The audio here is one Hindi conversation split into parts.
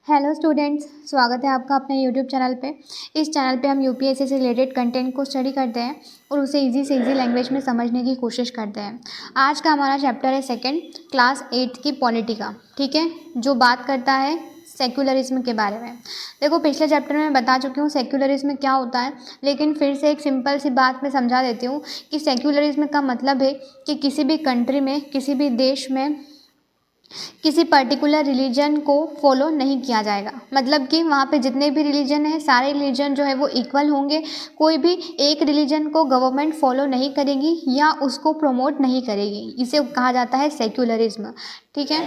हेलो स्टूडेंट्स, स्वागत है आपका अपने यूट्यूब चैनल पे। इस चैनल पे हम यूपीएससी से रिलेटेड कंटेंट को स्टडी करते हैं और उसे इजी से इजी लैंग्वेज में समझने की कोशिश करते हैं। आज का हमारा चैप्टर है सेकंड क्लास 8 की पॉलिटी का, ठीक है, जो बात करता है सेक्युलरिज्म के बारे में। देखो, पिछले चैप्टर में मैं बता चुकी हूँ सेक्युलरिज्म क्या होता है, लेकिन फिर से एक सिंपल सी बात मैं समझा देती हूँ कि सेक्युलरिज्म का मतलब है कि किसी भी कंट्री में, किसी भी देश में किसी पर्टिकुलर रिलीजन को फॉलो नहीं किया जाएगा। मतलब कि वहाँ पे जितने भी रिलीजन हैं, सारे रिलीजन जो है वो इक्वल होंगे। कोई भी एक रिलीजन को गवर्नमेंट फॉलो नहीं करेगी या उसको प्रमोट नहीं करेगी। इसे कहा जाता है सेक्युलरिज्म, ठीक है।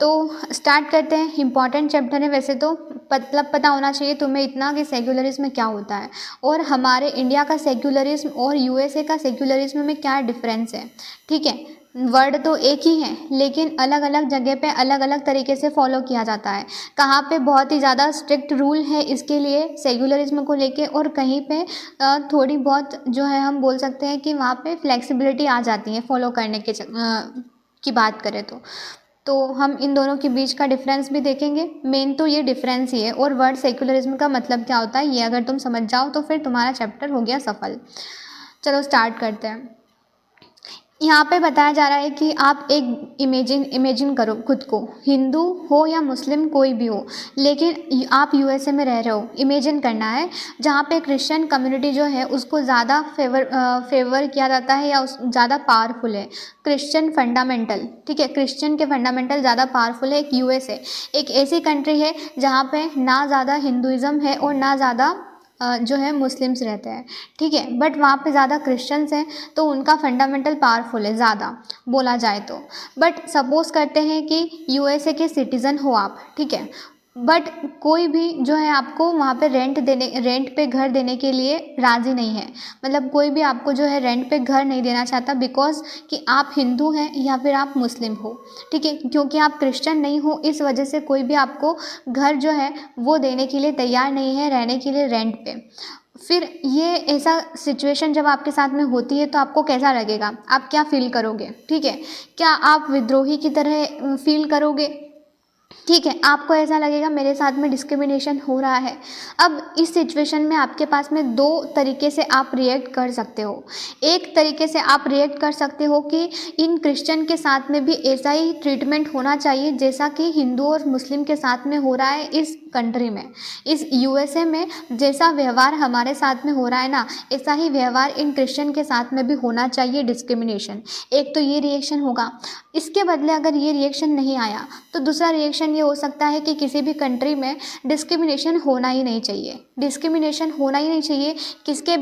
तो स्टार्ट करते हैं। इंपॉर्टेंट चैप्टर है वैसे तो, मतलब पता होना चाहिए तुम्हें इतना कि सेक्युलरिज्म क्या होता है और हमारे इंडिया का सेक्युलरिज्म और यूएसए का सेक्युलरिज्म में क्या डिफरेंस है, ठीक है। वर्ड तो एक ही है, लेकिन अलग अलग जगह पे अलग अलग तरीके से फॉलो किया जाता है। कहाँ पे बहुत ही ज़्यादा स्ट्रिक्ट रूल है इसके लिए सेक्युलरिज्म को लेके, और कहीं पे थोड़ी बहुत जो है हम बोल सकते हैं कि वहाँ पे फ्लेक्सिबिलिटी आ जाती है फॉलो करने के की बात करें तो हम इन दोनों के बीच का डिफरेंस भी देखेंगे। मेन तो ये डिफरेंस ही है। और वर्ड सेक्युलरिज्म का मतलब क्या होता है ये अगर तुम समझ जाओ तो फिर तुम्हारा चैप्टर हो गया सफल। चलो स्टार्ट करते हैं। यहाँ पे बताया जा रहा है कि आप एक इमेजिन करो खुद को, हिंदू हो या मुस्लिम कोई भी हो, लेकिन आप यूएसए में रह रहे हो। इमेजिन करना है जहाँ पे क्रिश्चियन कम्युनिटी जो है उसको ज़्यादा फेवर किया जाता है या उस ज़्यादा पावरफुल है। क्रिश्चियन फंडामेंटल, ठीक है, क्रिश्चियन के फंडामेंटल ज़्यादा पावरफुल है। एक यूएसए एक ऐसी कंट्री है जहाँ पे ना ज़्यादा हिंदुज़म है और ना ज़्यादा जो है मुस्लिम्स रहते हैं, ठीक है। बट वहाँ पे ज़्यादा क्रिश्चियंस हैं तो उनका फंडामेंटल पावरफुल है ज़्यादा बोला जाए तो। बट सपोज करते हैं कि यूएसए के सिटीज़न हो आप, ठीक है, बट कोई भी जो है आपको वहाँ पे रेंट पे घर देने के लिए राज़ी नहीं है। मतलब कोई भी आपको जो है रेंट पे घर नहीं देना चाहता, बिकॉज कि आप हिंदू हैं या फिर आप मुस्लिम हो, ठीक है। क्योंकि आप क्रिश्चियन नहीं हो, इस वजह से कोई भी आपको घर जो है वो देने के लिए तैयार नहीं है रहने के लिए रेंट पे। फिर ये ऐसा सिचुएशन जब आपके साथ में होती है तो आपको कैसा लगेगा, आप क्या फील करोगे, ठीक है। क्या आप विद्रोही की तरह फील करोगे, ठीक है। आपको ऐसा लगेगा मेरे साथ में डिस्क्रिमिनेशन हो रहा है। अब इस सिचुएशन में आपके पास में दो तरीके से आप रिएक्ट कर सकते हो। एक तरीके से आप रिएक्ट कर सकते हो कि इन क्रिश्चियन के साथ में भी ऐसा ही ट्रीटमेंट होना चाहिए जैसा कि हिंदू और मुस्लिम के साथ में हो रहा है इस कंट्री में, इस यूएसए में। जैसा व्यवहार हमारे साथ में हो रहा है ना, ऐसा ही व्यवहार इन क्रिश्चियन के साथ में भी होना चाहिए, डिस्क्रिमिनेशन। एक तो ये रिएक्शन होगा। इसके बदले अगर ये रिएक्शन नहीं आया तो दूसरा रिएक्शन ये हो सकता है कि किसी भी कंट्री में डिस्क्रिमिनेशन होना ही नहीं चाहिए। डिस्क्रिमिनेशन होना ही नहीं चाहिए। किसके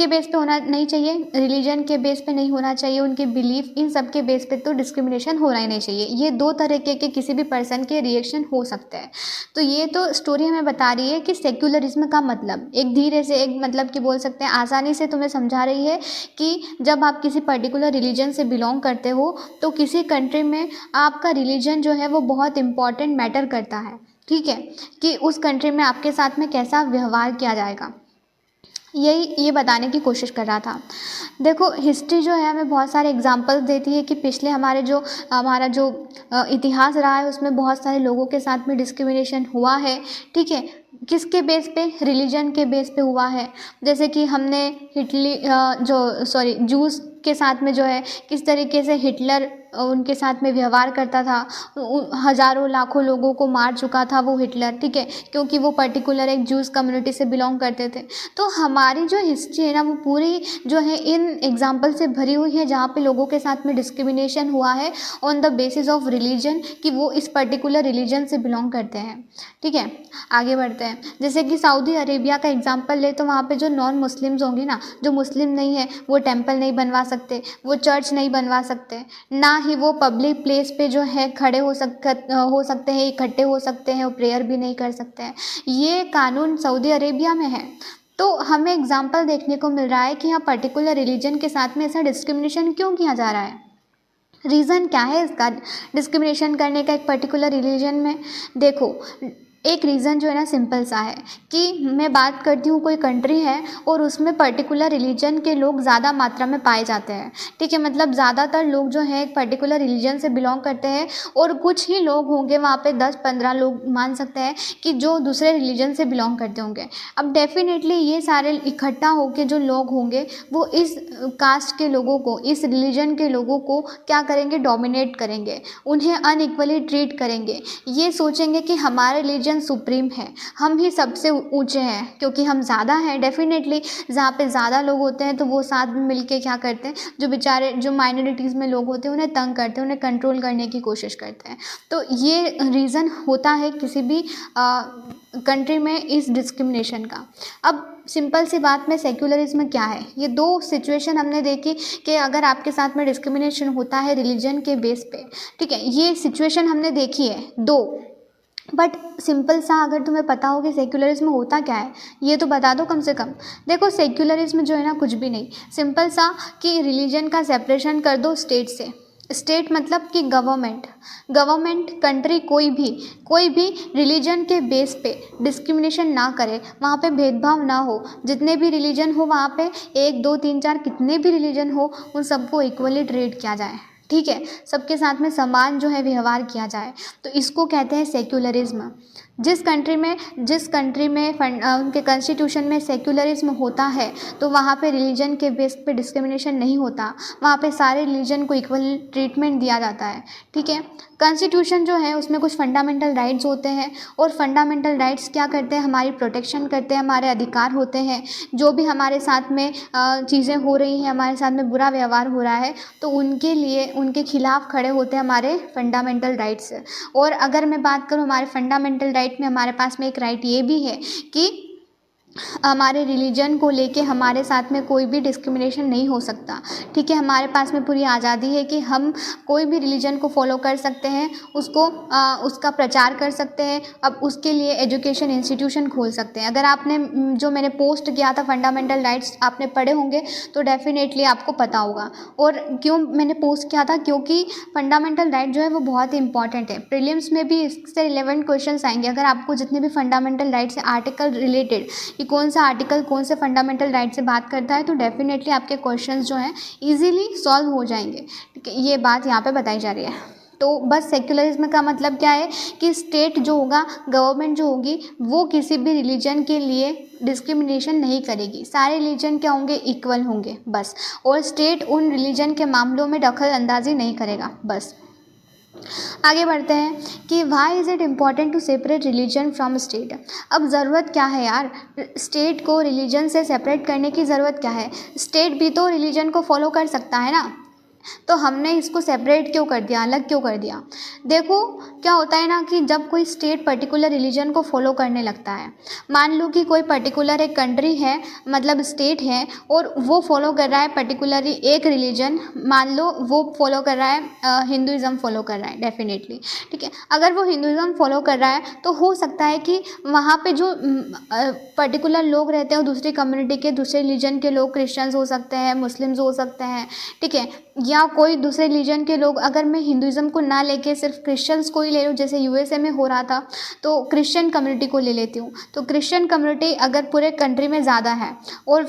बेस पे होना नहीं चाहिए, रिलीजन के बेस पे नहीं होना चाहिए, उनके बिलीफ, इन सब के बेस पे तो डिस्क्रिमिनेशन होना ही नहीं चाहिए। ये दो तरीके के किसी भी पर्सन के रिएक्शन हो सकते हैं। तो ये तो स्टोरी हमें बता रही है कि सेक्युलरिज्म का मतलब एक धीरे से, एक मतलब कि बोल सकते हैं आसानी से तुम्हें समझा रही है कि जब आप किसी पर्टिकुलर रिलीजन से बिलोंग करते हो तो किसी कंट्री में आपका रिलीजन जो है वो बहुत इंपॉर्टेंट मैटर करता है, ठीक है, कि उस कंट्री में आपके साथ में कैसा व्यवहार किया जाएगा। ये बताने की कोशिश कर रहा था। देखो, हिस्ट्री जो है हमें बहुत सारे एग्जांपल्स देती है कि पिछले हमारा जो इतिहास रहा है उसमें बहुत सारे लोगों के साथ में डिस्क्रिमिनेशन हुआ है, ठीक है। किसके बेस पे, रिलीजन के बेस पे हुआ है। जैसे कि हमने जूस के साथ में जो है किस तरीके से हिटलर उनके साथ में व्यवहार करता था। हज़ारों लाखों लोगों को मार चुका था वो हिटलर, ठीक है, क्योंकि वो पर्टिकुलर एक जूस कम्युनिटी से बिलोंग करते थे। तो हमारी जो हिस्ट्री है ना वो पूरी जो है इन एग्जाम्पल से भरी हुई है जहाँ पे लोगों के साथ में डिस्क्रिमिनेशन हुआ है on the basis of religion, कि वो इस पर्टिकुलर रिलीजन से बिलोंग करते हैं, ठीक है। आगे बढ़ते हैं। जैसे कि सऊदी अरेबिया का एग्जाम्पल ले तो वहाँ पे जो नॉन मुस्लिम्स होंगे ना, जो मुस्लिम नहीं है, वो टेम्पल नहीं बनवा सकते, वो चर्च नहीं बनवा सकते, ना ही वो पब्लिक प्लेस पे जो है खड़े हो सकते हैं, इकट्ठे हो सकते हैं, वो प्रेयर भी नहीं कर सकते हैं। ये कानून सऊदी अरेबिया में है। तो हमें एग्जाम्पल देखने को मिल रहा है कि यहाँ पर्टिकुलर रिलीजन के साथ में ऐसा डिस्क्रिमिनेशन क्यों किया जा रहा है। रीज़न क्या है इसका डिस्क्रिमिनेशन करने का एक पर्टिकुलर रिलीजन में। देखो, एक रीज़न जो है ना सिंपल सा है कि मैं बात करती हूँ कोई कंट्री है और उसमें पर्टिकुलर रिलीजन के लोग ज़्यादा मात्रा में पाए जाते हैं, ठीक है। मतलब ज़्यादातर लोग जो हैं एक पर्टिकुलर रिलीजन से बिलोंग करते हैं और कुछ ही लोग होंगे वहाँ पे 10-15 लोग मान सकते हैं कि जो दूसरे रिलीजन से बिलोंग करते होंगे। अब डेफिनेटली ये सारे इकट्ठा होकर जो लोग होंगे वो इस कास्ट के लोगों को, इस रिलीजन के लोगों को क्या करेंगे, डोमिनेट करेंगे, उन्हें अनइक्वली ट्रीट करेंगे। ये सोचेंगे कि हमारा रिलीजन सुप्रीम है, हम ही सबसे ऊंचे हैं क्योंकि हम ज़्यादा हैं। डेफिनेटली जहाँ पे ज़्यादा लोग होते हैं तो वो साथ में मिलके क्या करते हैं, जो बेचारे जो माइनॉरिटीज़ में लोग होते हैं उन्हें तंग करते हैं, उन्हें कंट्रोल करने की कोशिश करते हैं। तो ये रीज़न होता है किसी भी कंट्री में इस डिस्क्रिमिनेशन का। अब सिंपल सी बात में सेक्युलरिज्म क्या है, ये दो सिचुएशन हमने देखी कि अगर आपके साथ में डिस्क्रिमिनेशन होता है रिलीजन के बेस पे, ठीक है, ये सिचुएशन हमने देखी है दो। बट सिंपल सा अगर तुम्हें पता हो कि सेक्युलरिज्म होता क्या है ये तो बता दो कम से कम। देखो सेक्युलरिज्म जो है ना कुछ भी नहीं, सिंपल सा कि रिलीजन का सेपरेशन कर दो स्टेट से। स्टेट मतलब कि गवर्नमेंट कंट्री कोई भी रिलीजन के बेस पे डिस्क्रिमिनेशन ना करे, वहाँ पे भेदभाव ना हो। जितने भी रिलीजन हो वहाँ पे 1 2 3 4 कितने भी रिलीजन हो उन सबको इक्वली ट्रीट किया जाए, ठीक है, सबके साथ में समान जो है व्यवहार किया जाए। तो इसको कहते हैं सेक्युलरिज्म। जिस कंट्री में उनके कॉन्स्टिट्यूशन में सेक्युलरिज्म होता है तो वहाँ पे रिलीजन के बेस पे डिस्क्रिमिनेशन नहीं होता, वहाँ पे सारे रिलीजन को इक्वल ट्रीटमेंट दिया जाता है, ठीक है। कॉन्स्टिट्यूशन जो है उसमें कुछ फंडामेंटल राइट्स होते हैं और फंडामेंटल राइट्स क्या करते हैं, हमारी प्रोटेक्शन करते हैं, हमारे अधिकार होते हैं। जो भी हमारे साथ में चीज़ें हो रही हैं, हमारे साथ में बुरा व्यवहार हो रहा है तो उनके लिए उनके खिलाफ खड़े होते हैं हमारे फंडामेंटल राइट्स। और अगर मैं बात करूँ हमारे फंडामेंटल राइट में, हमारे पास में एक राइट ये भी है कि हमारे रिलीजन को लेके हमारे साथ में कोई भी डिस्क्रिमिनेशन नहीं हो सकता, ठीक है। हमारे पास में पूरी आज़ादी है कि हम कोई भी रिलीजन को फॉलो कर सकते हैं, उसका प्रचार कर सकते हैं। अब उसके लिए एजुकेशन इंस्टीट्यूशन खोल सकते हैं। अगर आपने जो मैंने पोस्ट किया था फंडामेंटल राइट्स आपने पढ़े होंगे तो डेफिनेटली आपको पता होगा। और क्यों मैंने पोस्ट किया था, क्योंकि फंडामेंटल राइट जो है वो बहुत ही इंपॉर्टेंट है। प्रीलिम्स में भी इससे रिलेवेंट क्वेश्चन आएंगे। अगर आपको जितने भी फंडामेंटल राइट्स से आर्टिकल रिलेटेड कि कौन सा आर्टिकल कौन से फंडामेंटल राइट से बात करता है तो डेफिनेटली आपके क्वेश्चंस जो हैं इजीली सॉल्व हो जाएंगे, ठीक है। ये बात यहाँ पे बताई जा रही है। तो बस सेक्युलरिज्म का मतलब क्या है कि स्टेट जो होगा, गवर्नमेंट जो होगी वो किसी भी रिलीजन के लिए डिस्क्रिमिनेशन नहीं करेगी, सारे रिलीजन क्या होंगे, इक्वल होंगे बस। और स्टेट उन रिलीजन के मामलों में दखल अंदाजी नहीं करेगा बस। आगे बढ़ते हैं कि why is it important to separate religion from state. अब ज़रूरत क्या है यार, स्टेट को रिलीजन से सेपरेट करने की ज़रूरत क्या है, स्टेट भी तो रिलीजन को फॉलो कर सकता है ना, तो हमने इसको सेपरेट क्यों कर दिया, अलग क्यों कर दिया। देखो क्या होता है ना कि जब कोई स्टेट पर्टिकुलर रिलीजन को फॉलो करने लगता है, मान लो कि कोई पर्टिकुलर एक कंट्री है, मतलब स्टेट है और वो फॉलो कर रहा है पर्टिकुलरली एक रिलीजन, मान लो वो फॉलो कर रहा है हिंदुज़म फॉलो कर रहा है डेफिनेटली, ठीक है। अगर वो हिंदुज़म फॉलो कर रहा है तो हो सकता है कि वहाँ पे जो पर्टिकुलर लोग रहते हैं दूसरी कम्युनिटी के, दूसरे रिलीजन के लोग, क्रिश्चियंस हो सकते हैं, मुस्लिम्स हो सकते हैं, ठीक है, या कोई दूसरे रिलीजन के लोग। अगर मैं हिंदुज़म को ना लेके सिर्फ क्रिश्चियंस को ही ले लूँ, जैसे यूएसए में हो रहा था, तो क्रिश्चियन कम्युनिटी को ले लेती हूँ, तो क्रिश्चियन कम्युनिटी अगर पूरे कंट्री में ज़्यादा है और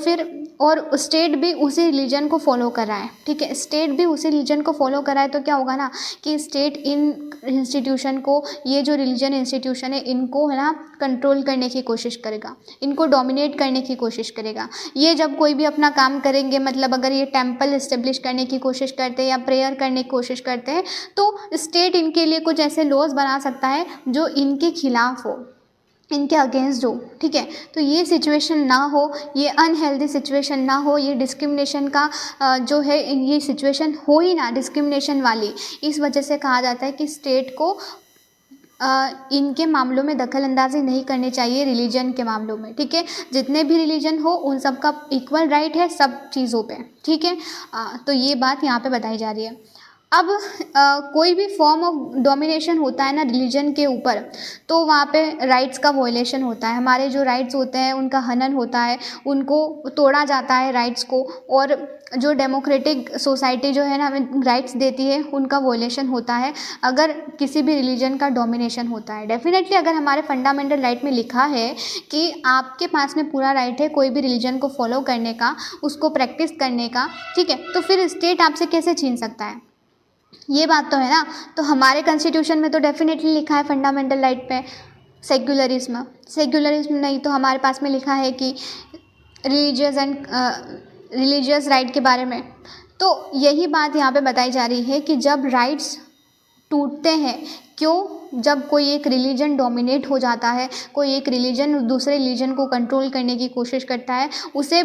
स्टेट भी उसी रिलीजन को फॉलो कर रहा है, ठीक है, स्टेट भी उसी रिलीजन को फॉलो कर रहा है, तो क्या होगा ना कि स्टेट इन इंस्टीट्यूशन को, ये जो रिलीजन इंस्टीट्यूशन है इनको है ना कंट्रोल करने की कोशिश करेगा, इनको डोमिनेट करने की कोशिश करेगा। ये जब कोई भी अपना काम करेंगे, मतलब अगर ये टेम्पल इस्टेब्लिश करने की कोशिश करते हैं या प्रेयर करने की कोशिश करते हैं तो स्टेट इनके लिए कुछ ऐसे लॉज बना सकता है जो इनके खिलाफ हो, इनके अगेंस्ट हो, ठीक है। तो ये सिचुएशन ना हो, ये अनहेल्दी सिचुएशन ना हो, ये डिस्क्रिमिनेशन का जो है ये सिचुएशन हो ही ना, डिस्क्रिमिनेशन वाली। इस वजह से कहा जाता है कि स्टेट को इनके मामलों में दखल अंदाजी नहीं करनी चाहिए, रिलीजन के मामलों में, ठीक है। जितने भी रिलीजन हो उन सब का इक्वल राइट है सब चीज़ों पे, ठीक है। तो ये बात यहाँ पे बताई जा रही है। अब कोई भी फॉर्म ऑफ डोमिनेशन होता है ना रिलीजन के ऊपर, तो वहाँ पे राइट्स का वायलेशन होता है। हमारे जो राइट्स होते हैं उनका हनन होता है, उनको तोड़ा जाता है राइट्स को, और जो डेमोक्रेटिक सोसाइटी जो है ना हमें राइट्स देती है उनका वायलेशन होता है अगर किसी भी रिलीजन का डोमिनेशन होता है। डेफिनेटली अगर हमारे फंडामेंटल राइट में लिखा है कि आपके पास में पूरा राइट है कोई भी रिलीजन को फॉलो करने का, उसको प्रैक्टिस करने का, ठीक है, तो फिर स्टेट आपसे कैसे छीन सकता है? ये बात तो है ना। तो हमारे कॉन्स्टिट्यूशन में तो डेफिनेटली लिखा है फंडामेंटल राइट पे सेक्युलरिज्म। सेक्युलरिज्म नहीं तो हमारे पास में लिखा है कि रिलीजियस राइट के बारे में। तो यही बात यहाँ पे बताई जा रही है कि जब राइट्स टूटते हैं, क्यों? जब कोई एक रिलीजन डोमिनेट हो जाता है, कोई एक रिलीजन दूसरे रिलीजन को कंट्रोल करने की कोशिश करता है, उसे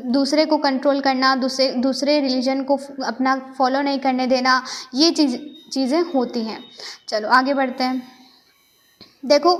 दूसरे को कंट्रोल करना, दूसरे रिलीजन को अपना फॉलो नहीं करने देना, ये चीज़ें होती हैं। चलो आगे बढ़ते हैं। देखो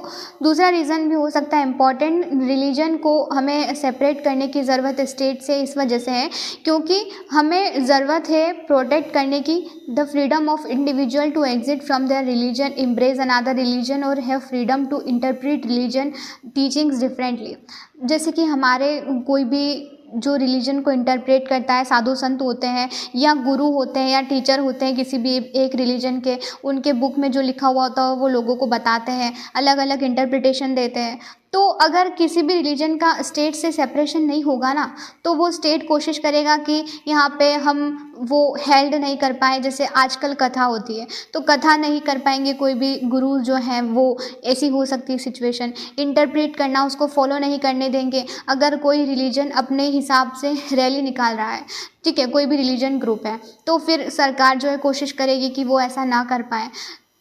दूसरा रीज़न भी हो सकता है इम्पॉर्टेंट, रिलीजन को हमें सेपरेट करने की ज़रूरत स्टेट से इस वजह से है क्योंकि हमें ज़रूरत है प्रोटेक्ट करने की the freedom of individual to exit from their religion, embrace another religion और have freedom to interpret religion teachings differently. जैसे कि हमारे कोई भी जो रिलीजन को इंटरप्रेट करता है, साधु संत होते हैं या गुरु होते हैं या टीचर होते हैं किसी भी एक रिलीजन के, उनके बुक में जो लिखा हुआ होता है वो लोगों को बताते हैं, अलग अलग इंटरप्रिटेशन देते हैं। तो अगर किसी भी रिलीजन का स्टेट से सेपरेशन नहीं होगा ना, तो वो स्टेट कोशिश करेगा कि यहाँ पे हम वो हेल्ड नहीं कर पाए। जैसे आजकल कथा होती है तो कथा नहीं कर पाएंगे, कोई भी गुरु जो है वो ऐसी हो सकती है सिचुएशन, इंटरप्रेट करना उसको फॉलो नहीं करने देंगे। अगर कोई रिलीजन अपने हिसाब से रैली निकाल रहा है, ठीक है, कोई भी रिलीजन ग्रुप है, तो फिर सरकार जो है कोशिश करेगी कि वो ऐसा ना कर पाए।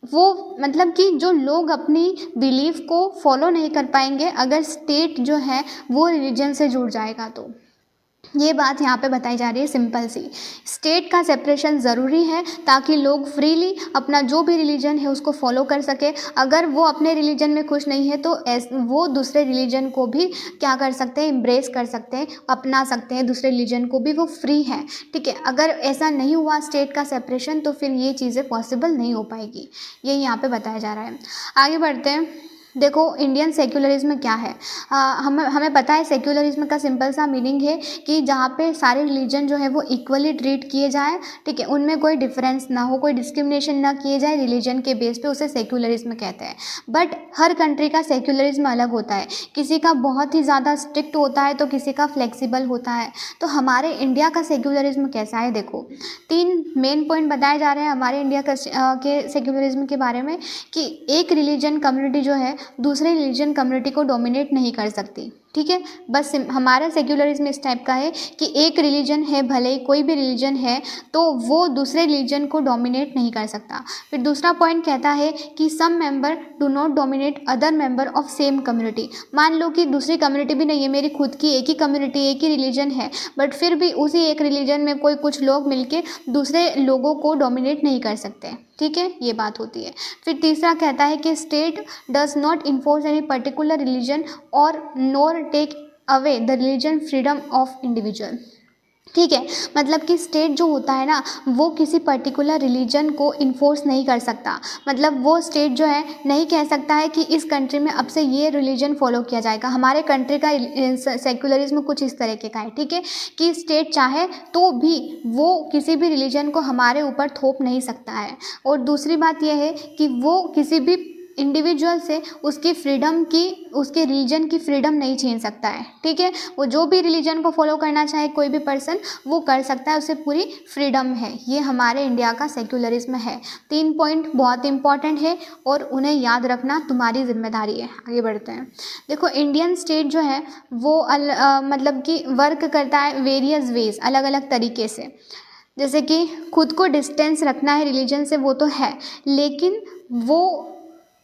वो मतलब कि जो लोग अपनी बिलीफ को फॉलो नहीं कर पाएंगे अगर स्टेट जो है वो रिलीजन से जुड़ जाएगा। तो ये बात यहाँ पे बताई जा रही है सिंपल सी, स्टेट का सेपरेशन ज़रूरी है ताकि लोग फ्रीली अपना जो भी रिलीजन है उसको फॉलो कर सके। अगर वो अपने रिलीजन में खुश नहीं है तो वो दूसरे रिलीजन को भी क्या कर सकते हैं, एम्ब्रेस कर सकते हैं, अपना सकते हैं, दूसरे रिलीजन को भी वो फ्री है, ठीक है। अगर ऐसा नहीं हुआ स्टेट का सेपरेशन तो फिर ये चीज़ें पॉसिबल नहीं हो पाएगी, यही यहाँ पर बताया जा रहा है। आगे बढ़ते हैं। देखो इंडियन सेक्युलरिज्म क्या है। हमें पता है सेक्युलरिज्म का सिंपल सा मीनिंग है कि जहाँ पे सारे रिलीजन जो है वो इक्वली ट्रीट किए जाए, ठीक है, उनमें कोई डिफरेंस ना हो, कोई डिस्क्रिमिनेशन ना किए जाए रिलीजन के बेस पे, उसे सेक्युलरिज्म कहते हैं। बट हर कंट्री का सेक्युलरिज्म अलग होता है, किसी का बहुत ही ज़्यादा स्ट्रिक्ट होता है तो किसी का फ्लेक्सिबल होता है। तो हमारे इंडिया का सेक्युलरिज्म कैसा है, देखो 3 मेन पॉइंट बताए जा रहे हैं हमारे इंडिया के सेक्युलरिज्म के बारे में कि एक रिलीजन कम्युनिटी जो है दूसरे रिलीजन कम्युनिटी को डोमिनेट नहीं कर सकती, ठीक है। बस हमारा सेक्युलरिज्म इस टाइप का है कि एक रिलीजन है, भले ही कोई भी रिलीजन है, तो वो दूसरे रिलीजन को डोमिनेट नहीं कर सकता। फिर दूसरा पॉइंट कहता है कि some member do not dominate other member of same community. मान लो कि दूसरी कम्युनिटी भी नहीं है, मेरी खुद की एक ही कम्युनिटी, एक ही रिलीजन है, बट फिर भी उसी एक रिलीजन में कोई कुछ लोग मिलके दूसरे लोगों को डोमिनेट नहीं कर सकते, ठीक है, ये बात होती है। फिर तीसरा कहता है कि state does not enforce any particular religion और nor take away the religion freedom of individual, ठीक है। मतलब कि स्टेट जो होता है ना वो किसी पर्टिकुलर रिलीजन को इन्फोर्स नहीं कर सकता। मतलब वो स्टेट जो है नहीं कह सकता है कि इस कंट्री में अब से ये रिलीजन फॉलो किया जाएगा। हमारे कंट्री का सेक्युलरिज्म कुछ इस तरीके का है, ठीक है, कि स्टेट चाहे तो भी वो किसी भी रिलीजन को हमारे ऊपर थोप नहीं सकता है। और दूसरी बात यह है कि वो किसी भी इंडिविजुअल से उसकी फ्रीडम की, उसके रिलीजन की फ्रीडम नहीं छीन सकता है, ठीक है। वो जो भी रिलीजन को फॉलो करना चाहे कोई भी पर्सन वो कर सकता है, उसे पूरी फ्रीडम है। ये हमारे इंडिया का सेक्युलरिज्म है। 3 पॉइंट बहुत इंपॉर्टेंट है और उन्हें याद रखना तुम्हारी जिम्मेदारी है। आगे बढ़ते हैं। देखो इंडियन स्टेट जो है वो मतलब कि वर्क करता है वेरियस वेज, अलग अलग तरीके से। जैसे कि खुद को डिस्टेंस रखना है रिलीजन से, वो तो है, लेकिन वो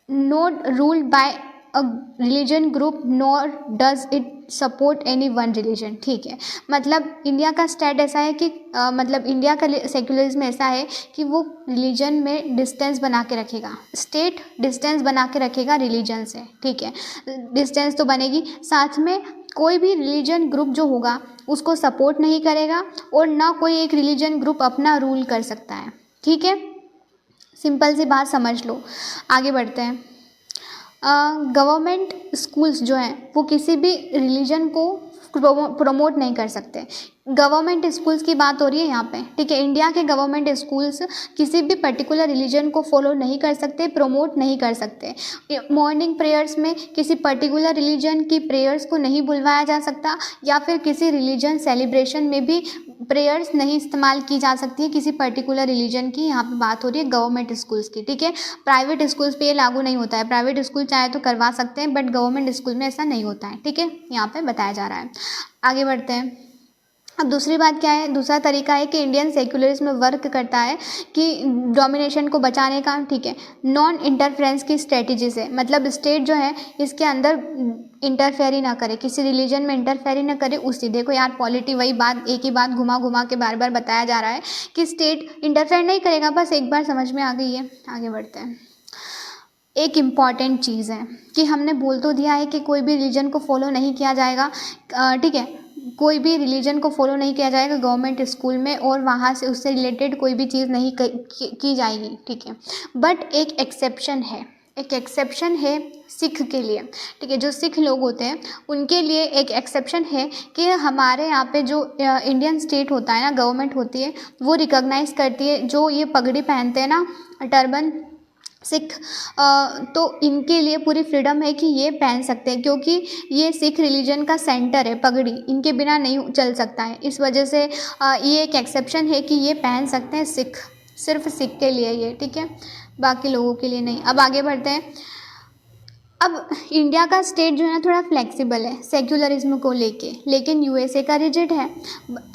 not ruled by a religion group nor does it support any one religion, ठीक है। मतलब इंडिया का स्टेट ऐसा है कि मतलब इंडिया का सेक्युलरिज्म ऐसा है कि वो रिलीजन में डिस्टेंस बना के रखेगा, स्टेट डिस्टेंस बना के रखेगा रिलीजन से, ठीक है। डिस्टेंस तो बनेगी, साथ में कोई भी रिलीजन ग्रुप जो होगा उसको सपोर्ट नहीं करेगा और ना कोई एक रिलीजन ग्रुप अपना रूल कर सकता है, ठीक है, सिंपल सी बात समझ लो। आगे बढ़ते हैं। गवर्नमेंट स्कूल्स जो हैं वो किसी भी रिलीजन को प्रमोट नहीं कर सकते। गवर्नमेंट स्कूल्स की बात हो रही है यहाँ पे, ठीक है। इंडिया के गवर्नमेंट स्कूल्स किसी भी पर्टिकुलर रिलीजन को फॉलो नहीं कर सकते, प्रमोट नहीं कर सकते। मॉर्निंग प्रेयर्स में किसी पर्टिकुलर रिलीजन की प्रेयर्स को नहीं बुलवाया जा सकता, या फिर किसी रिलीजन सेलिब्रेशन में भी प्रेयर्स नहीं इस्तेमाल की जा सकती है किसी पर्टिकुलर रिलीजन की। यहाँ पे बात हो रही है गवर्नमेंट स्कूल्स की, ठीक है। प्राइवेट स्कूल्स पे ये लागू नहीं होता है। प्राइवेट स्कूल चाहे तो करवा सकते हैं, बट गवर्नमेंट स्कूल में ऐसा नहीं होता है, ठीक है। यहाँ पे बताया जा रहा है। आगे बढ़ते हैं। अब दूसरी बात क्या है, दूसरा तरीका है कि इंडियन सेक्युलरिज्म वर्क करता है कि डोमिनेशन को बचाने का, ठीक है, नॉन इंटरफेरेंस की स्ट्रेटजी से। मतलब स्टेट जो है इसके अंदर इंटरफेयर ही ना करे, किसी रिलीजन में इंटरफेयर ही ना करे। उसी देखो यार, पॉलिटी वही बात, एक ही बात घुमा घुमा के बार बार बताया जा रहा है कि स्टेट इंटरफेयर नहीं करेगा। बस एक बार समझ में आ गई है। आगे बढ़ते हैं। एक इम्पॉर्टेंट चीज़ है कि हमने बोल तो दिया है कि कोई भी रिलीजन को फॉलो नहीं किया जाएगा, ठीक है, कोई भी रिलीजन को फॉलो नहीं किया जाएगा गवर्नमेंट स्कूल में, और वहाँ से उससे रिलेटेड कोई भी चीज़ नहीं की जाएगी, ठीक है। बट एक एक्सेप्शन है, एक एक्सेप्शन है सिख के लिए, ठीक है। जो सिख लोग होते हैं उनके लिए एक एक्सेप्शन है कि हमारे यहाँ पे जो इंडियन स्टेट होता है ना, गवर्नमेंट होती है, वो रिकॉग्नाइज़ करती है जो ये पगड़ी पहनते हैं ना, टर्बन सिख, तो इनके लिए पूरी फ्रीडम है कि ये पहन सकते हैं, क्योंकि ये सिख रिलीजन का सेंटर है। पगड़ी इनके बिना नहीं चल सकता है, इस वजह से ये एक एक्सेप्शन है कि ये पहन सकते हैं सिख, सिर्फ सिख के लिए ये, ठीक है, बाकी लोगों के लिए नहीं। अब आगे बढ़ते हैं। अब इंडिया का स्टेट जो है ना थोड़ा फ्लेक्सिबल है सेक्युलरिज्म को लेके, लेकिन यूएसए का रिजिड है।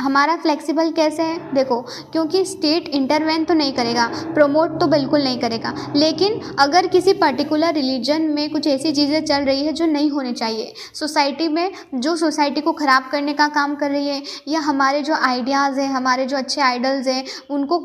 हमारा फ्लेक्सिबल कैसे है, देखो, क्योंकि स्टेट इंटरवेन तो नहीं करेगा, प्रमोट तो बिल्कुल नहीं करेगा, लेकिन अगर किसी पर्टिकुलर रिलीजन में कुछ ऐसी चीज़ें चल रही है जो नहीं होनी चाहिए, सोसाइटी में जो सोसाइटी को ख़राब करने का काम कर रही है, या हमारे जो आइडियाज़ हैं, हमारे जो अच्छे आइडल्स हैं उनको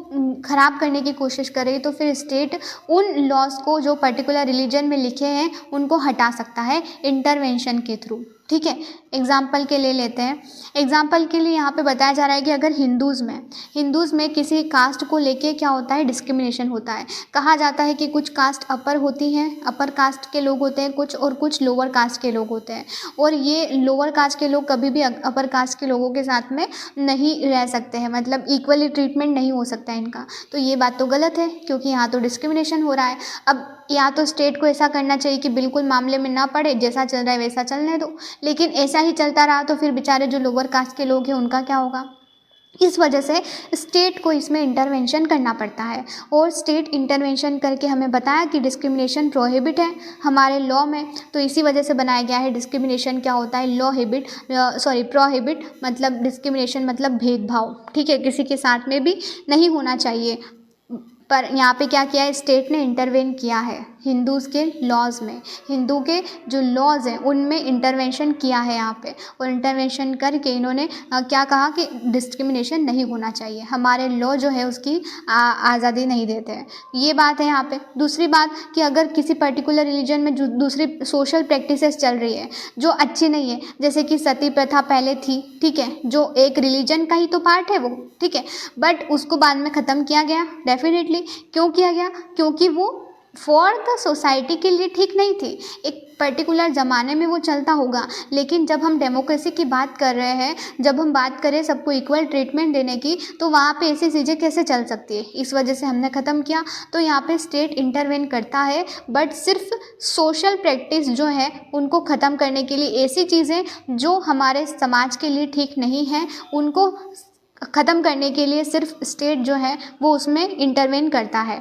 ख़राब करने की कोशिश कर रही है, तो फिर स्टेट उन लॉज को जो पर्टिकुलर रिलीजन में लिखे हैं उनको हटा सकता है इंटरवेंशन के थ्रू, ठीक है। एग्जाम्पल के लिए लेते हैं। एग्जाम्पल के लिए यहाँ पे बताया जा रहा है कि अगर हिंदूज़ में किसी कास्ट को लेके क्या होता है, डिस्क्रिमिनेशन होता है। कहा जाता है कि कुछ कास्ट अपर होती हैं, अपर कास्ट के लोग होते हैं कुछ, और कुछ लोअर कास्ट के लोग होते हैं, और ये लोअर कास्ट के लोग कभी भी अपर कास्ट के लोगों के साथ में नहीं रह सकते हैं, मतलब इक्वली ट्रीटमेंट नहीं हो सकता है इनका। तो ये बात तो गलत है, क्योंकि यहाँ तो डिस्क्रिमिनेशन हो रहा है। अब या तो स्टेट को ऐसा करना चाहिए कि बिल्कुल मामले में ना पड़े, जैसा चल रहा है वैसा चलने दो, लेकिन ऐसा ही चलता रहा तो फिर बेचारे जो लोअर कास्ट के लोग हैं उनका क्या होगा। इस वजह से स्टेट को इसमें इंटरवेंशन करना पड़ता है, और स्टेट इंटरवेंशन करके हमें बताया कि डिस्क्रिमिनेशन प्रोहिबिट है हमारे लॉ में, तो इसी वजह से बनाया गया है। डिस्क्रिमिनेशन क्या होता है, प्रोहिबिट मतलब डिस्क्रिमिनेशन मतलब भेदभाव, ठीक है, किसी के साथ में भी नहीं होना चाहिए। पर यहाँ पे क्या किया है, स्टेट ने इंटरवेन किया है हिंदूज़ के लॉज में, हिंदू के जो लॉज हैं उनमें इंटरवेंशन किया है यहाँ पे, और इंटरवेंशन करके इन्होंने क्या कहा कि डिस्क्रिमिनेशन नहीं होना चाहिए, हमारे लॉ जो है उसकी आज़ादी नहीं देते हैं। ये बात है यहाँ पे। दूसरी बात कि अगर किसी पर्टिकुलर रिलीजन में जो दूसरी सोशल प्रैक्टिसेस चल रही है जो अच्छी नहीं है, जैसे कि सती प्रथा पहले थी, ठीक है, जो एक रिलीजन का ही तो पार्ट है वो, ठीक है, बट उसको बाद में ख़त्म किया गया। डेफिनेटली क्यों किया गया, क्योंकि वो फॉर द सोसाइटी के लिए ठीक नहीं थी। एक पर्टिकुलर ज़माने में वो चलता होगा, लेकिन जब हम डेमोक्रेसी की बात कर रहे हैं, जब हम बात करें सबको इक्वल ट्रीटमेंट देने की, तो वहाँ पे ऐसी चीज़ें कैसे चल सकती है, इस वजह से हमने ख़त्म किया। तो यहाँ पे स्टेट इंटरवेन करता है, बट सिर्फ सोशल प्रैक्टिस जो है उनको ख़त्म करने के लिए, ऐसी चीज़ें जो हमारे समाज के लिए ठीक नहीं है उनको ख़त्म करने के लिए सिर्फ स्टेट जो है वो उसमें इंटरवेन करता है।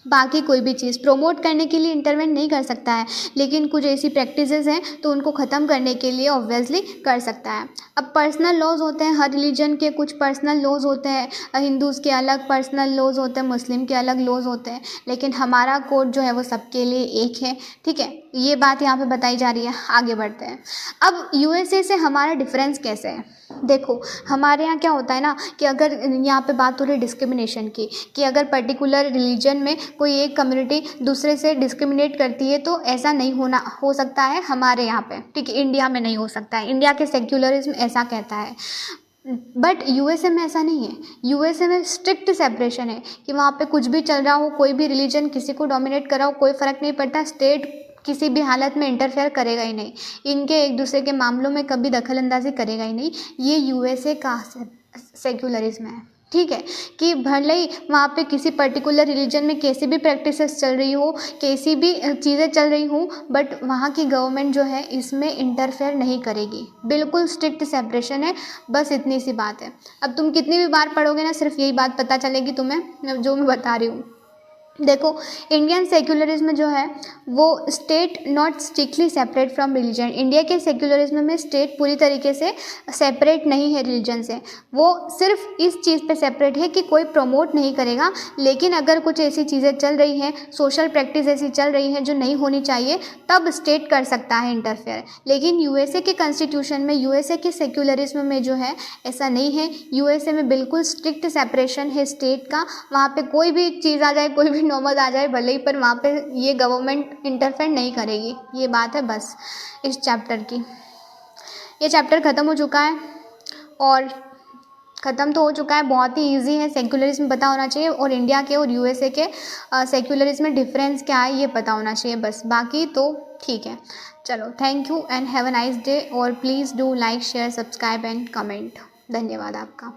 बाकी कोई भी चीज़ प्रमोट करने के लिए इंटरवेन नहीं कर सकता है, लेकिन कुछ ऐसी प्रैक्टिसेस हैं तो उनको ख़त्म करने के लिए ऑब्वियसली कर सकता है। अब पर्सनल लॉज होते हैं, हर रिलीजन के कुछ पर्सनल लॉज होते हैं, हिंदूज़ के अलग पर्सनल लॉज होते हैं, मुस्लिम के अलग लॉज होते हैं, लेकिन हमारा कोड जो है वो सबके लिए एक है, ठीक है। ये बात यहाँ पे बताई जा रही है। आगे बढ़ते हैं। अब यूएसए से हमारा डिफरेंस कैसे है, देखो हमारे यहाँ क्या होता है ना कि अगर यहाँ पे बात हो रही है डिस्क्रिमिनेशन की, कि अगर पर्टिकुलर रिलीजन में कोई एक कम्युनिटी दूसरे से डिस्क्रिमिनेट करती है तो ऐसा नहीं हो सकता है हमारे यहाँ पे, ठीक है, इंडिया में नहीं हो सकता है, इंडिया के सेक्युलरिज्म ऐसा कहता है। बट यूएसए में ऐसा नहीं है। यूएसए में स्ट्रिक्ट सेपरेशन है कि वहाँ पे कुछ भी चल रहा हो, कोई भी रिलीजन किसी को डोमिनेट कर रहा हो, कोई फ़र्क नहीं पड़ता, स्टेट किसी भी हालत में इंटरफेयर करेगा ही नहीं, इनके एक दूसरे के मामलों में कभी दखल अंदाजी करेगा ही नहीं। ये यूएसए का सेक्युलरिज्म है, ठीक है, कि भले ही वहाँ पे किसी पर्टिकुलर रिलीजन में कैसी भी प्रैक्टिसेस चल रही हो, कैसी भी चीज़ें चल रही हो, बट वहाँ की गवर्नमेंट जो है इसमें इंटरफेयर नहीं करेगी, बिल्कुल स्ट्रिक्ट सेपरेशन है, बस इतनी सी बात है। अब तुम कितनी भी बार पढ़ोगे ना, सिर्फ यही बात पता चलेगी तुम्हें जो मैं बता रही हूँ। देखो, इंडियन सेक्युलरिज्म जो है वो state not strictly separate from religion. India के सेक्युलरिज्म में स्टेट पूरी तरीके से सेपरेट नहीं है रिलीजन से, वो सिर्फ इस चीज़ पे सेपरेट है कि कोई प्रमोट नहीं करेगा, लेकिन अगर कुछ ऐसी चीज़ें चल रही हैं, सोशल प्रैक्टिस ऐसी चल रही है जो नहीं होनी चाहिए, तब स्टेट कर सकता है इंटरफेयर। लेकिन यूएसए के कॉन्स्टिट्यूशन में, यूएसए के सेक्युलरिज्म में जो है ऐसा नहीं है। यूएसए में बिल्कुल स्ट्रिक्ट सेपरेशन है स्टेट का, वहाँ पे कोई भी चीज़ आ जाए, कोई भी नौबत आ जाए भले ही, पर वहाँ पे ये गवर्नमेंट इंटरफेयर नहीं करेगी। ये बात है बस इस चैप्टर की। ये चैप्टर ख़त्म हो चुका है, और ख़त्म तो हो चुका है, बहुत ही इजी है। सेक्युलरिज्म पता होना चाहिए, और इंडिया के और यूएसए के सेक्युलरिज्म में डिफरेंस क्या है ये पता होना चाहिए बस, बाकी तो ठीक है। चलो, thank you and have a nice day, और please do like share subscribe and comment. धन्यवाद आपका।